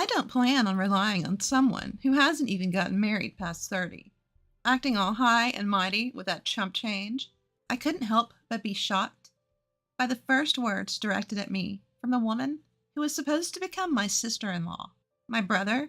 I don't plan on relying on someone who hasn't even gotten married past 30. Acting all high and mighty with that chump change, I couldn't help but be shocked by the first words directed at me from the woman who was supposed to become my sister in law. My brother,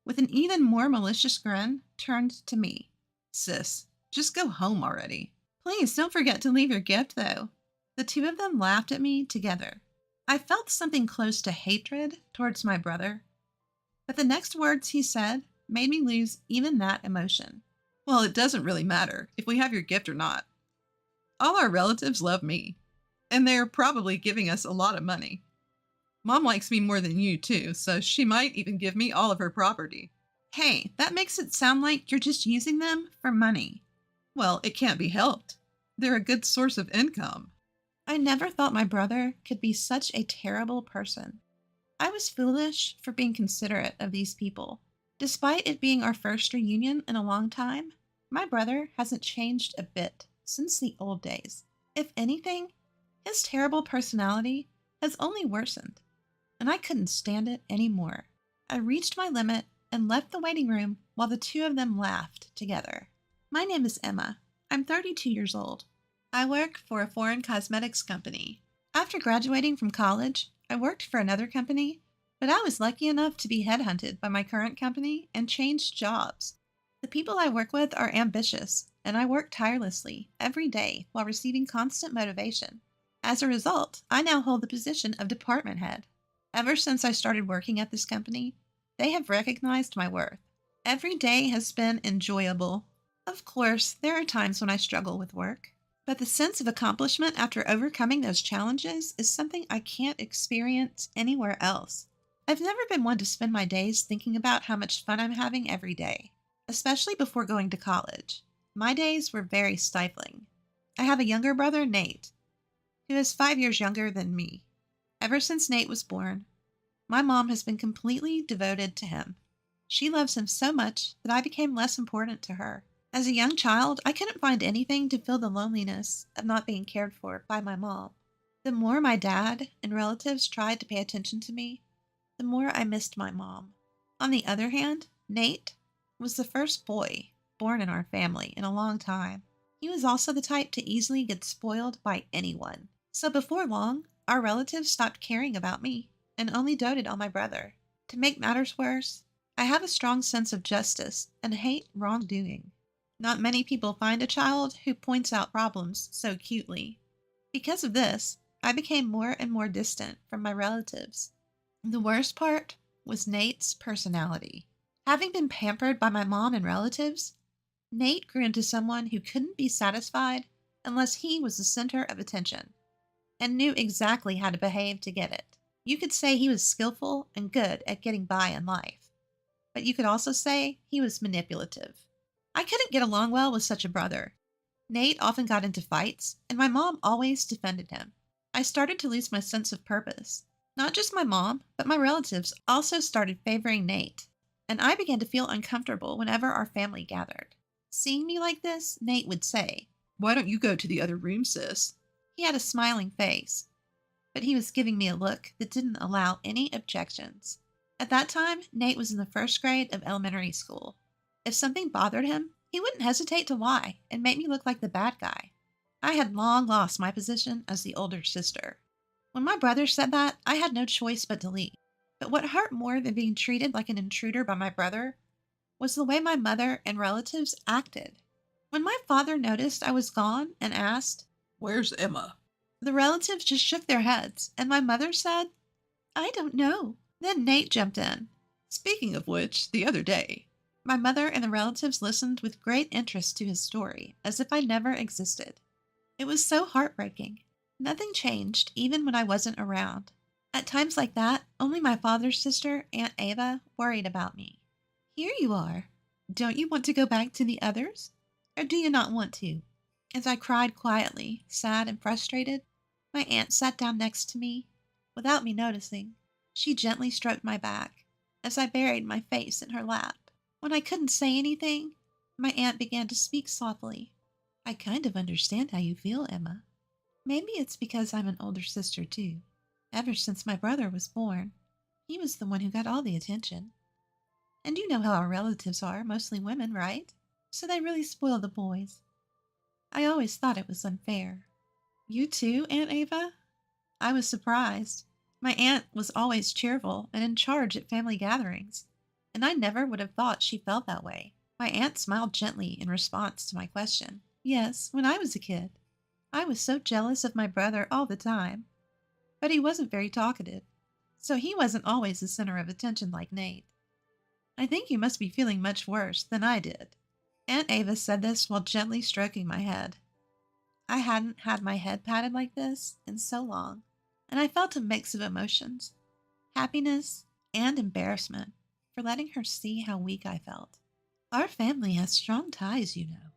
with an even more malicious grin, turned to me. Sis, just go home already. Please don't forget to leave your gift, though. The two of them laughed at me together. I felt something close to hatred towards my brother, but the next words he said made me lose even that emotion. Well, it doesn't really matter if we have your gift or not. All our relatives love me, and they're probably giving us a lot of money. Mom likes me more than you, too, so she might even give me all of her property. Hey, that makes it sound like you're just using them for money. Well, it can't be helped. They're a good source of income. I never thought my brother could be such a terrible person. I was foolish for being considerate of these people. Despite it being our first reunion in a long time, my brother hasn't changed a bit since the old days. If anything, his terrible personality has only worsened, and I couldn't stand it anymore. I reached my limit and left the waiting room while the two of them laughed together. My name is Emma. I'm 32 years old. I work for a foreign cosmetics company. After graduating from college, I worked for another company, but I was lucky enough to be headhunted by my current company and changed jobs. The people I work with are ambitious, and I work tirelessly every day while receiving constant motivation. As a result, I now hold the position of department head. Ever since I started working at this company, they have recognized my worth. Every day has been enjoyable. Of course, there are times when I struggle with work, but the sense of accomplishment after overcoming those challenges is something I can't experience anywhere else. I've never been one to spend my days thinking about how much fun I'm having every day, especially before going to college. My days were very stifling. I have a younger brother, Nate, who is 5 years younger than me. Ever since Nate was born, my mom has been completely devoted to him. She loves him so much that I became less important to her. As a young child, I couldn't find anything to fill the loneliness of not being cared for by my mom. The more my dad and relatives tried to pay attention to me, the more I missed my mom. On the other hand, Nate was the first boy born in our family in a long time. He was also the type to easily get spoiled by anyone. So before long, our relatives stopped caring about me and only doted on my brother. To make matters worse, I have a strong sense of justice and hate wrongdoing. Not many people find a child who points out problems so cutely. Because of this, I became more and more distant from my relatives. The worst part was Nate's personality. Having been pampered by my mom and relatives, Nate grew into someone who couldn't be satisfied unless he was the center of attention, and knew exactly how to behave to get it. You could say he was skillful and good at getting by in life, but you could also say he was manipulative. I couldn't get along well with such a brother. Nate often got into fights, and my mom always defended him. I started to lose my sense of purpose. Not just my mom, but my relatives also started favoring Nate, and I began to feel uncomfortable whenever our family gathered. Seeing me like this, Nate would say, "Why don't you go to the other room, sis?" He had a smiling face, but he was giving me a look that didn't allow any objections. At that time, Nate was in the first grade of elementary school. If something bothered him, he wouldn't hesitate to lie and make me look like the bad guy. I had long lost my position as the older sister. When my brother said that, I had no choice but to leave. But what hurt more than being treated like an intruder by my brother was the way my mother and relatives acted. When my father noticed I was gone and asked, "Where's Emma?" the relatives just shook their heads, and my mother said, "I don't know." Then Nate jumped in. Speaking of which, the other day, my mother and the relatives listened with great interest to his story, as if I never existed. It was so heartbreaking. Nothing changed, even when I wasn't around. At times like that, only my father's sister, Aunt Ava, worried about me. "Here you are. Don't you want to go back to the others? Or do you not want to?" As I cried quietly, sad and frustrated, my aunt sat down next to me, without me noticing. She gently stroked my back, as I buried my face in her lap. When I couldn't say anything, my aunt began to speak softly. "I kind of understand how you feel, Emma. Maybe it's because I'm an older sister, too. Ever since my brother was born, He was the one who got all the attention. And you know how our relatives are, mostly women, right? So they really spoil the boys. I always thought it was unfair. You too, Aunt Ava? I was surprised. My aunt was always cheerful and in charge at family gatherings, and I never would have thought she felt that way. My aunt smiled gently in response to my question. Yes, when I was a kid. I was so jealous of my brother all the time, but he wasn't very talkative, so he wasn't always the center of attention like Nate. I think you must be feeling much worse than I did. Aunt Ava said this while gently stroking my head. I hadn't had my head patted like this in so long, and I felt a mix of emotions, happiness and embarrassment for letting her see how weak I felt. Our family has strong ties, you know.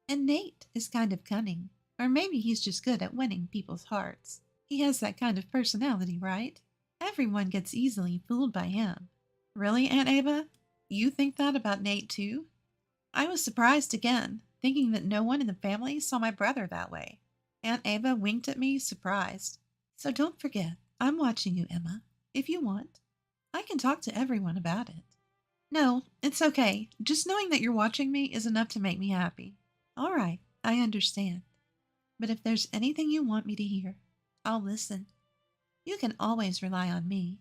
And Nate is kind of cunning, or maybe he's just good at winning people's hearts. He has that kind of personality, right? Everyone gets easily fooled by him. Really, Aunt Ava? You think that about Nate too? I was surprised again, thinking that no one in the family saw my brother that way. Aunt Ava winked at me, surprised. So don't forget, I'm watching you, Emma. If you want, I can talk to everyone about it. No, it's okay. Just knowing that you're watching me is enough to make me happy. All right, I understand. But if there's anything you want me to hear, I'll listen. You can always rely on me.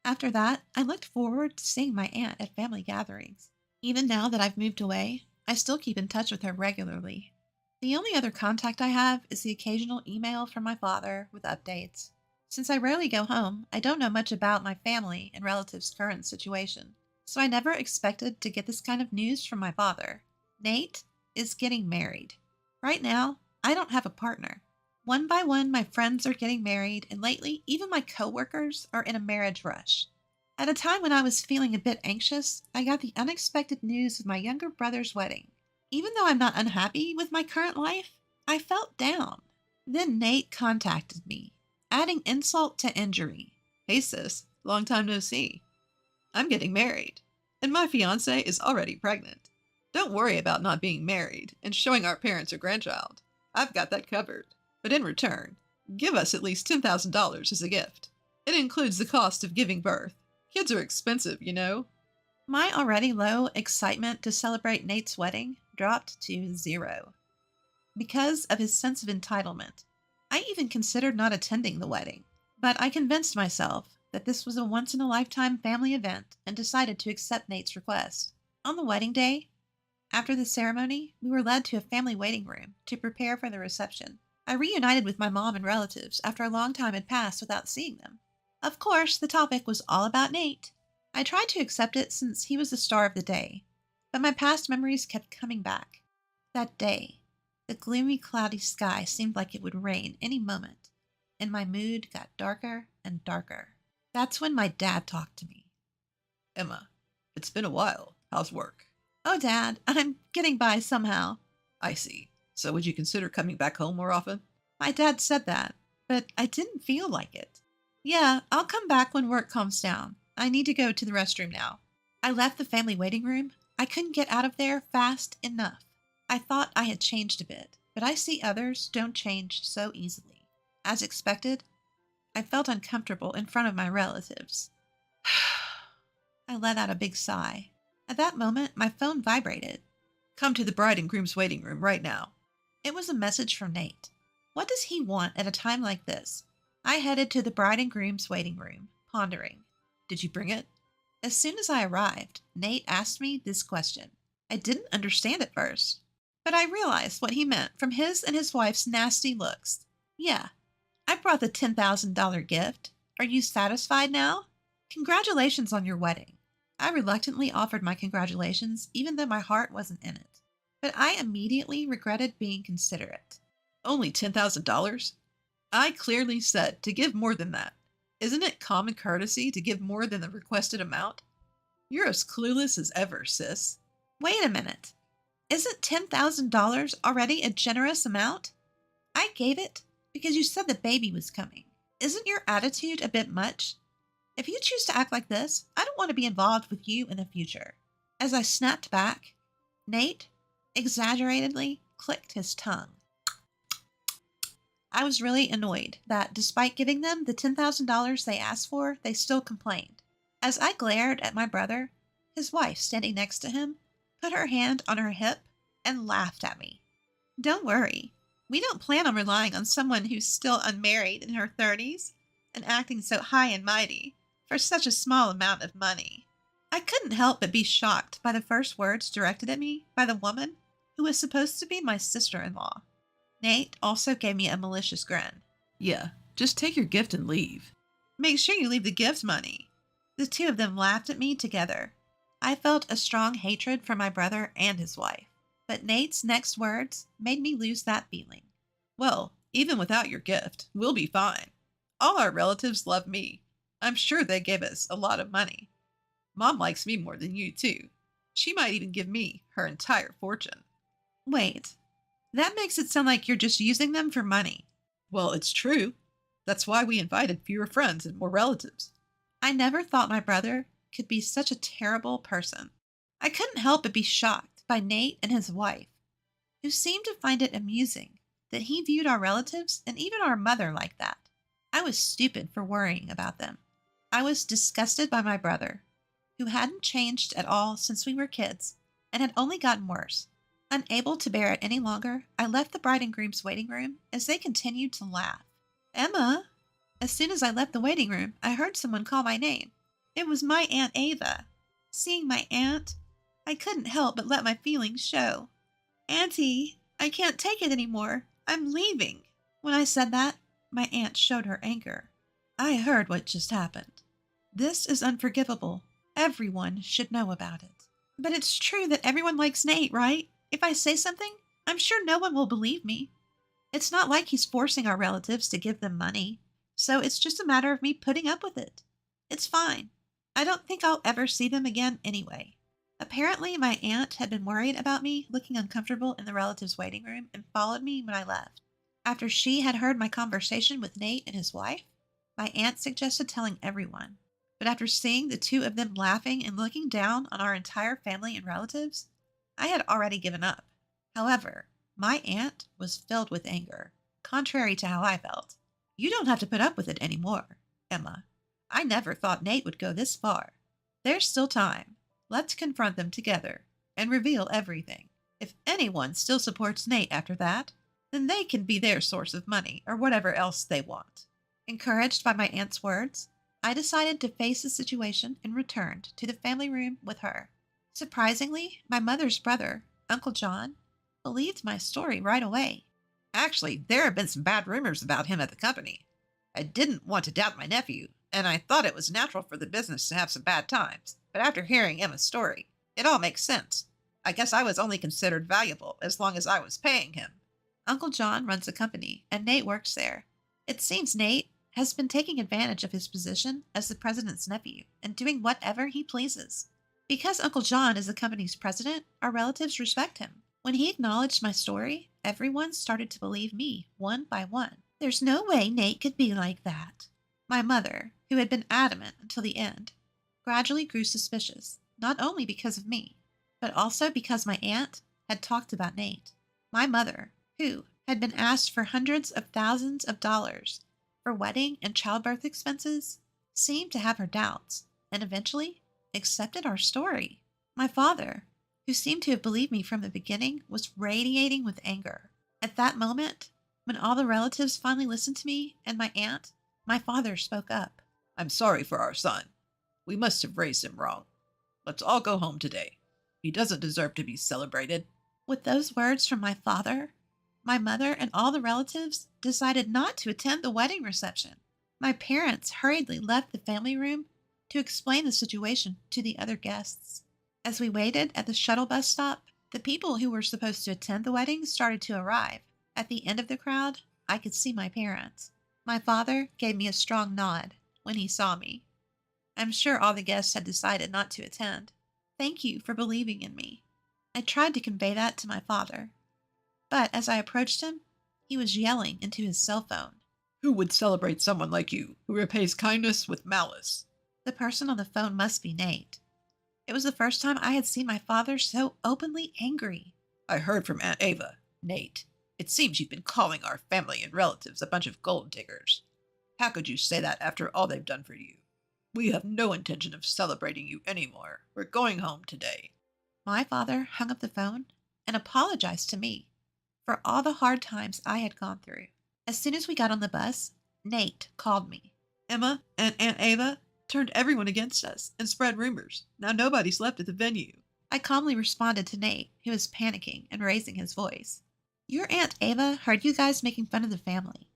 After that, I looked forward to seeing my aunt at family gatherings. Even now that I've moved away, I still keep in touch with her regularly. The only other contact I have is the occasional email from my father with updates. Since I rarely go home, I don't know much about my family and relatives' current situation, so I never expected to get this kind of news from my father. Nate is getting married. Right now, I don't have a partner. One by one, my friends are getting married, and lately, even my coworkers are in a marriage rush. At a time when I was feeling a bit anxious, I got the unexpected news of my younger brother's wedding. Even though I'm not unhappy with my current life, I felt down. Then Nate contacted me, adding insult to injury. Hey sis, long time no see. I'm getting married, and my fiancée is already pregnant. Don't worry about not being married and showing our parents your grandchild. I've got that covered. But in return, give us at least $10,000 as a gift. It includes the cost of giving birth. Kids are expensive, you know. My already low excitement to celebrate Nate's wedding dropped to zero. Because of his sense of entitlement, I even considered not attending the wedding. But I convinced myself that this was a once-in-a-lifetime family event and decided to accept Nate's request. On the wedding day, after the ceremony, we were led to a family waiting room to prepare for the reception. I reunited with my mom and relatives after a long time had passed without seeing them. Of course, the topic was all about Nate. I tried to accept it since he was the star of the day, but my past memories kept coming back. That day, the gloomy, cloudy sky seemed like it would rain any moment, and my mood got darker and darker. That's when my dad talked to me. Emma, it's been a while. How's work? Oh, Dad, I'm getting by somehow. I see. So would you consider coming back home more often? My dad said that, but I didn't feel like it. Yeah, I'll come back when work calms down. I need to go to the restroom now. I left the family waiting room. I couldn't get out of there fast enough. I thought I had changed a bit, but I see others don't change so easily. As expected, I felt uncomfortable in front of my relatives. I let out a big sigh. At that moment, my phone vibrated. Come to the bride and groom's waiting room right now. It was a message from Nate. What does he want at a time like this? I headed to the bride and groom's waiting room, pondering. Did you bring it? As soon as I arrived, Nate asked me this question. I didn't understand at first, but I realized what he meant from his and his wife's nasty looks. Yeah, I brought the $10,000 gift. Are you satisfied now? Congratulations on your wedding. I reluctantly offered my congratulations, even though my heart wasn't in it. But I immediately regretted being considerate. Only $10,000? I clearly said to give more than that. Isn't it common courtesy to give more than the requested amount? You're as clueless as ever, sis. Wait a minute. Isn't $10,000 already a generous amount? I gave it because you said the baby was coming. Isn't your attitude a bit much? If you choose to act like this, I don't want to be involved with you in the future. As I snapped back, Nate exaggeratedly clicked his tongue. I was really annoyed that despite giving them the $10,000 they asked for, they still complained. As I glared at my brother, his wife standing next to him put her hand on her hip and laughed at me. Don't worry. We don't plan on relying on someone who's still unmarried in her 30s and acting so high and mighty for such a small amount of money. I couldn't help but be shocked by the first words directed at me by the woman who was supposed to be my sister in law. Nate also gave me a malicious grin. Yeah, just take your gift and leave. Make sure you leave the gift money. The two of them laughed at me together. I felt a strong hatred for my brother and his wife, but Nate's next words made me lose that feeling. Well, even without your gift, we'll be fine. All our relatives love me. I'm sure they gave us a lot of money. Mom likes me more than you, too. She might even give me her entire fortune. Wait, that makes it sound like you're just using them for money. Well, it's true. That's why we invited fewer friends and more relatives. I never thought my brother could be such a terrible person. I couldn't help but be shocked by Nate and his wife, who seemed to find it amusing that he viewed our relatives and even our mother like that. I was stupid for worrying about them. I was disgusted by my brother, who hadn't changed at all since we were kids and had only gotten worse. Unable to bear it any longer, I left the bride and groom's waiting room as they continued to laugh. Emma! As soon as I left the waiting room, I heard someone call my name. It was my Aunt Ava. Seeing my aunt, I couldn't help but let my feelings show. Auntie, I can't take it anymore. I'm leaving. When I said that, my aunt showed her anger. I heard what just happened. This is unforgivable. Everyone should know about it. But it's true that everyone likes Nate, right? If I say something, I'm sure no one will believe me. It's not like he's forcing our relatives to give them money, so it's just a matter of me putting up with it. It's fine. I don't think I'll ever see them again anyway. Apparently, my aunt had been worried about me looking uncomfortable in the relatives' waiting room and followed me when I left. After she had heard my conversation with Nate and his wife, my aunt suggested telling everyone. But after seeing the two of them laughing and looking down on our entire family and relatives, I had already given up. However, my aunt was filled with anger, contrary to how I felt. You don't have to put up with it anymore, Emma. I never thought Nate would go this far. There's still time. Let's confront them together and reveal everything. If anyone still supports Nate after that, then they can be their source of money or whatever else they want. Encouraged by my aunt's words, I decided to face the situation and returned to the family room with her. Surprisingly, my mother's brother, Uncle John, believed my story right away. Actually, there have been some bad rumors about him at the company. I didn't want to doubt my nephew, and I thought it was natural for the business to have some bad times. But after hearing Emma's story, it all makes sense. I guess I was only considered valuable as long as I was paying him. Uncle John runs a company, and Nate works there. It seems Nate has been taking advantage of his position as the president's nephew and doing whatever he pleases. Because Uncle John is the company's president, our relatives respect him. When he acknowledged my story, everyone started to believe me one by one. There's no way Nate could be like that. My mother, who had been adamant until the end, gradually grew suspicious, not only because of me, but also because my aunt had talked about Nate. My mother, who had been asked for hundreds of thousands of dollars for wedding and childbirth expenses, seemed to have her doubts and eventually accepted our story. My father, who seemed to have believed me from the beginning, was radiating with anger. At that moment, when all the relatives finally listened to me and my aunt, my father spoke up. I'm sorry for our son. We must have raised him wrong. Let's all go home today. He doesn't deserve to be celebrated. With those words from my father, my mother and all the relatives decided not to attend the wedding reception. My parents hurriedly left the family room to explain the situation to the other guests. As we waited at the shuttle bus stop, the people who were supposed to attend the wedding started to arrive. At the end of the crowd, I could see my parents. My father gave me a strong nod when he saw me. I'm sure all the guests had decided not to attend. Thank you for believing in me. I tried to convey that to my father. But as I approached him, he was yelling into his cell phone. Who would celebrate someone like you, who repays kindness with malice? The person on the phone must be Nate. It was the first time I had seen my father so openly angry. I heard from Aunt Ava. Nate, it seems you've been calling our family and relatives a bunch of gold diggers. How could you say that after all they've done for you? We have no intention of celebrating you anymore. We're going home today. My father hung up the phone and apologized to me for all the hard times I had gone through. As soon as we got on the bus, Nate called me. Emma and Aunt Ava turned everyone against us and spread rumors. Now nobody's left at the venue. I calmly responded to Nate, who was panicking and raising his voice. Your Aunt Ava heard you guys making fun of the family.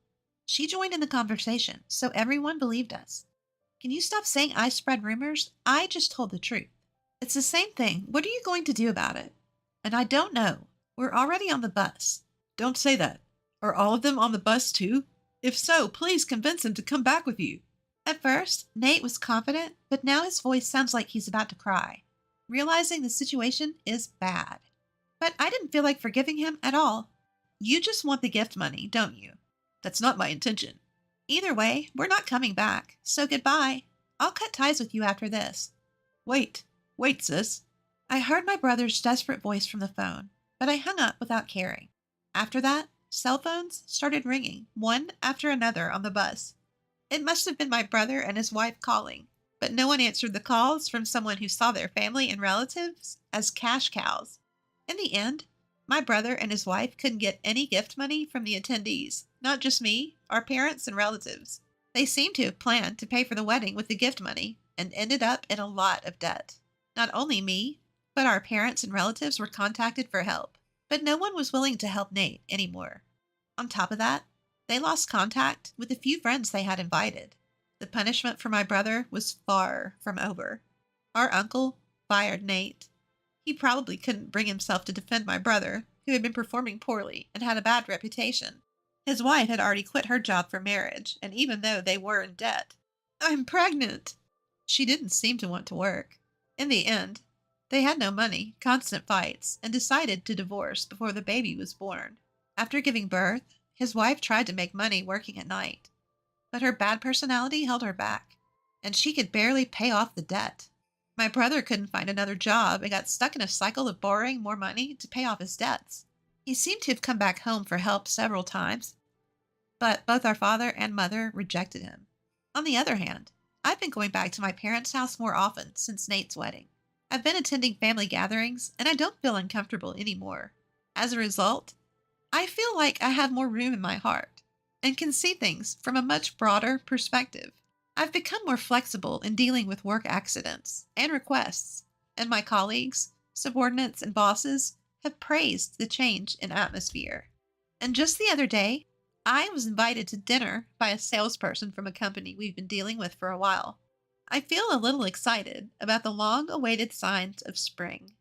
She joined in the conversation, so everyone believed us. Can you stop saying I spread rumors? I just told the truth. It's the same thing. What are you going to do about it? And I don't know. We're already on the bus. Don't say that. Are all of them on the bus too? If so, please convince him to come back with you. At first, Nate was confident, but now his voice sounds like he's about to cry, realizing the situation is bad. But I didn't feel like forgiving him at all. You just want the gift money, don't you? That's not my intention. Either way, we're not coming back, so goodbye. I'll cut ties with you after this. Wait, sis. I heard my brother's desperate voice from the phone, but I hung up without caring. After that, cell phones started ringing, one after another on the bus. It must have been my brother and his wife calling, but no one answered the calls from someone who saw their family and relatives as cash cows. In the end, my brother and his wife couldn't get any gift money from the attendees, not just me, our parents and relatives. They seemed to have planned to pay for the wedding with the gift money and ended up in a lot of debt. Not only me, but our parents and relatives were contacted for help, but no one was willing to help Nate anymore. On top of that, they lost contact with the few friends they had invited. The punishment for my brother was far from over. Our uncle fired Nate. He probably couldn't bring himself to defend my brother, who had been performing poorly and had a bad reputation. His wife had already quit her job for marriage, and even though they were in debt, I'm pregnant. She didn't seem to want to work. In the end, they had no money, constant fights, and decided to divorce before the baby was born. After giving birth, his wife tried to make money working at night, but her bad personality held her back, and she could barely pay off the debt. My brother couldn't find another job and got stuck in a cycle of borrowing more money to pay off his debts. He seemed to have come back home for help several times, but both our father and mother rejected him. On the other hand, I've been going back to my parents' house more often since Nate's wedding. I've been attending family gatherings, and I don't feel uncomfortable anymore. As a result, I feel like I have more room in my heart and can see things from a much broader perspective. I've become more flexible in dealing with work accidents and requests, and my colleagues, subordinates, and bosses have praised the change in atmosphere. And just the other day, I was invited to dinner by a salesperson from a company we've been dealing with for a while. I feel a little excited about the long-awaited signs of spring.